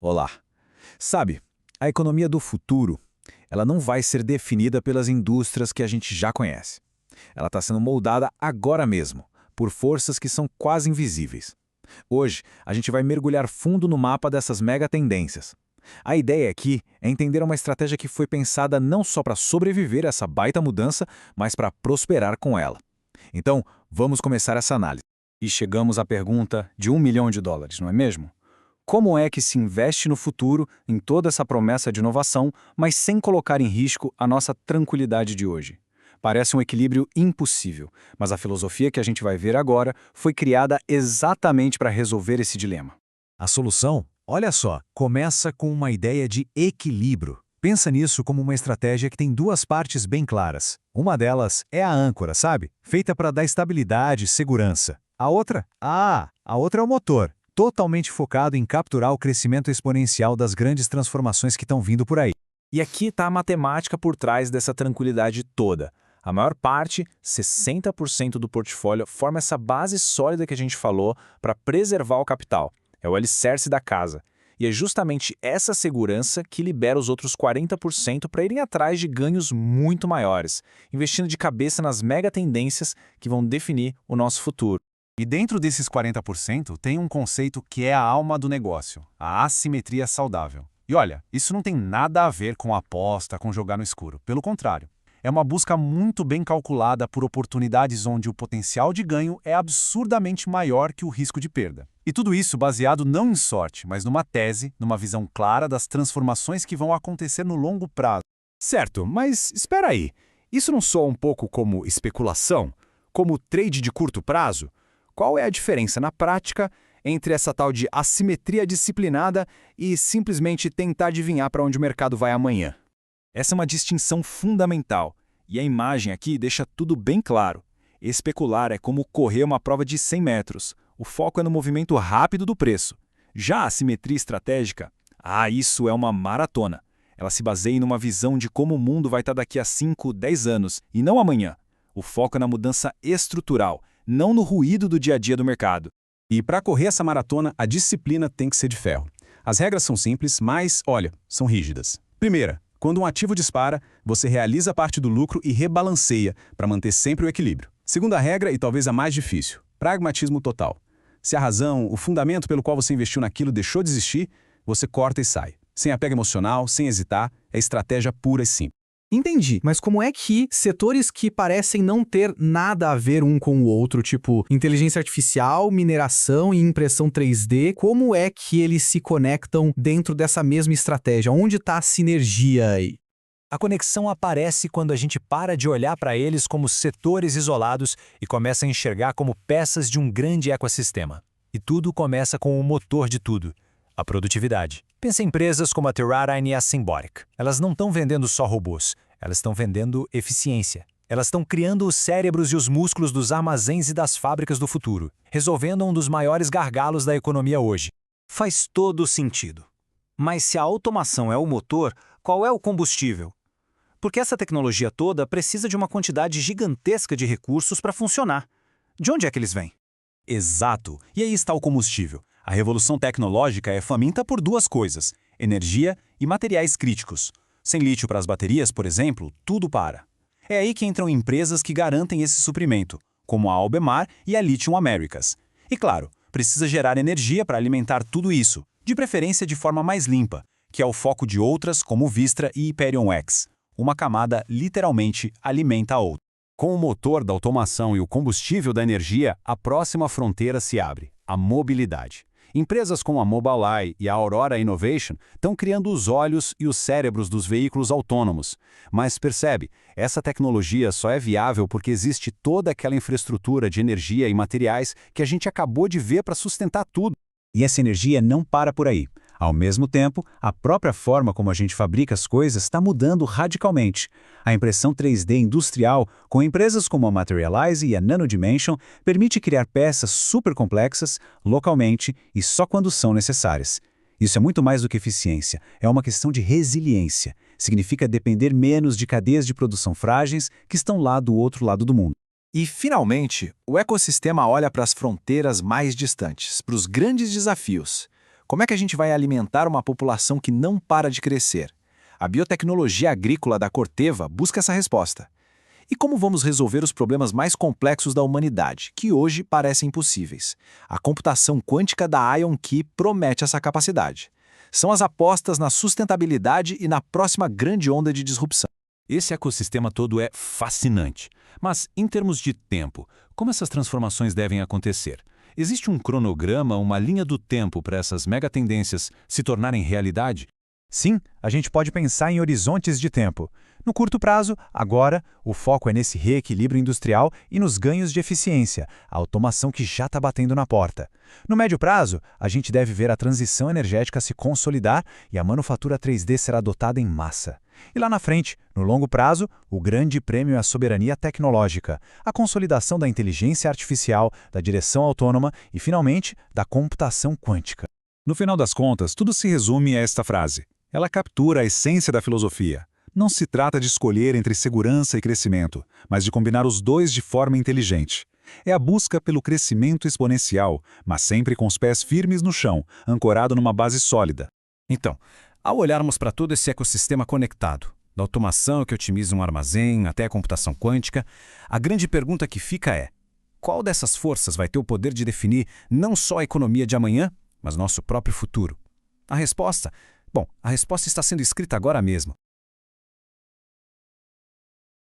Olá. Sabe, a economia do futuro, ela não vai ser definida pelas indústrias que a gente já conhece. Ela está sendo moldada agora mesmo, por forças que são quase invisíveis. Hoje, a gente vai mergulhar fundo no mapa dessas mega tendências. A ideia aqui é entender uma estratégia que foi pensada não só para sobreviver a essa baita mudança, mas para prosperar com ela. Então, vamos começar essa análise. E chegamos à pergunta de US$ 1 milhão, não é mesmo? Como é que se investe no futuro em toda essa promessa de inovação, mas sem colocar em risco a nossa tranquilidade de hoje? Parece um equilíbrio impossível, mas a filosofia que a gente vai ver agora foi criada exatamente para resolver esse dilema. A solução, olha só, começa com uma ideia de equilíbrio. Pensa nisso como uma estratégia que tem duas partes bem claras. Uma delas é a âncora, sabe? Feita para dar estabilidade e segurança. A outra? A outra é o motor, totalmente focado em capturar o crescimento exponencial das grandes transformações que estão vindo por aí. E aqui está a matemática por trás dessa tranquilidade toda. A maior parte, 60% do portfólio, forma essa base sólida que a gente falou para preservar o capital. É o alicerce da casa. E é justamente essa segurança que libera os outros 40% para irem atrás de ganhos muito maiores, investindo de cabeça nas mega tendências que vão definir o nosso futuro. E dentro desses 40% tem um conceito que é a alma do negócio, a assimetria saudável. E olha, isso não tem nada a ver com aposta, com jogar no escuro. Pelo contrário, é uma busca muito bem calculada por oportunidades onde o potencial de ganho é absurdamente maior que o risco de perda. E tudo isso baseado não em sorte, mas numa tese, numa visão clara das transformações que vão acontecer no longo prazo. Certo, mas espera aí. Isso não soa um pouco como especulação? Como trade de curto prazo? Qual é a diferença na prática entre essa tal de assimetria disciplinada e simplesmente tentar adivinhar para onde o mercado vai amanhã? Essa é uma distinção fundamental, e a imagem aqui deixa tudo bem claro. Especular é como correr uma prova de 100 metros. O foco é no movimento rápido do preço. Já a simetria estratégica, isso é uma maratona. Ela se baseia numa visão de como o mundo vai estar daqui a 5, 10 anos, e não amanhã. O foco é na mudança estrutural, não no ruído do dia a dia do mercado. E para correr essa maratona, a disciplina tem que ser de ferro. As regras são simples, mas, olha, são rígidas. Primeira, quando um ativo dispara, você realiza parte do lucro e rebalanceia para manter sempre o equilíbrio. Segunda regra, e talvez a mais difícil, pragmatismo total. Se a razão, o fundamento pelo qual você investiu naquilo deixou de existir, você corta e sai. Sem apego emocional, sem hesitar, é estratégia pura e simples. Entendi, mas como é que setores que parecem não ter nada a ver um com o outro, tipo inteligência artificial, mineração e impressão 3D, como é que eles se conectam dentro dessa mesma estratégia? Onde está a sinergia aí? A conexão aparece quando a gente para de olhar para eles como setores isolados e começa a enxergar como peças de um grande ecossistema. E tudo começa com o motor de tudo, a produtividade. Pensa em empresas como a Teradyne e a Symbolic. Elas não estão vendendo só robôs, elas estão vendendo eficiência. Elas estão criando os cérebros e os músculos dos armazéns e das fábricas do futuro, resolvendo um dos maiores gargalos da economia hoje. Faz todo sentido. Mas se a automação é o motor, qual é o combustível? Porque essa tecnologia toda precisa de uma quantidade gigantesca de recursos para funcionar. De onde é que eles vêm? Exato. E aí está o combustível. A revolução tecnológica é faminta por duas coisas: energia e materiais críticos. Sem lítio para as baterias, por exemplo, tudo para. É aí que entram empresas que garantem esse suprimento, como a Albemarle e a Lithium Americas. E claro, precisa gerar energia para alimentar tudo isso, de preferência de forma mais limpa, que é o foco de outras como Vistra e Hyperion X. Uma camada literalmente alimenta a outra. Com o motor da automação e o combustível da energia, a próxima fronteira se abre: a mobilidade. Empresas como a Mobileye e a Aurora Innovation estão criando os olhos e os cérebros dos veículos autônomos. Mas percebe, essa tecnologia só é viável porque existe toda aquela infraestrutura de energia e materiais que a gente acabou de ver para sustentar tudo. E essa energia não para por aí. Ao mesmo tempo, a própria forma como a gente fabrica as coisas está mudando radicalmente. A impressão 3D industrial, com empresas como a Materialize e a Nano Dimension, permite criar peças super complexas, localmente e só quando são necessárias. Isso é muito mais do que eficiência, é uma questão de resiliência. Significa depender menos de cadeias de produção frágeis que estão lá do outro lado do mundo. E, finalmente, o ecossistema olha para as fronteiras mais distantes, para os grandes desafios. Como é que a gente vai alimentar uma população que não para de crescer? A biotecnologia agrícola da Corteva busca essa resposta. E como vamos resolver os problemas mais complexos da humanidade, que hoje parecem impossíveis? A computação quântica da IonKey promete essa capacidade. São as apostas na sustentabilidade e na próxima grande onda de disrupção. Esse ecossistema todo é fascinante. Mas, em termos de tempo, como essas transformações devem acontecer? Existe um cronograma, uma linha do tempo para essas megatendências se tornarem realidade? Sim, a gente pode pensar em horizontes de tempo. No curto prazo, agora, o foco é nesse reequilíbrio industrial e nos ganhos de eficiência, a automação que já está batendo na porta. No médio prazo, a gente deve ver a transição energética se consolidar e a manufatura 3D ser adotada em massa. E lá na frente, no longo prazo, o grande prêmio é a soberania tecnológica, a consolidação da inteligência artificial, da direção autônoma e, finalmente, da computação quântica. No final das contas, tudo se resume a esta frase. Ela captura a essência da filosofia. Não se trata de escolher entre segurança e crescimento, mas de combinar os dois de forma inteligente. É a busca pelo crescimento exponencial, mas sempre com os pés firmes no chão, ancorado numa base sólida. Então, ao olharmos para todo esse ecossistema conectado, da automação que otimiza um armazém até a computação quântica, a grande pergunta que fica é: qual dessas forças vai ter o poder de definir não só a economia de amanhã, mas nosso próprio futuro? A resposta está sendo escrita agora mesmo.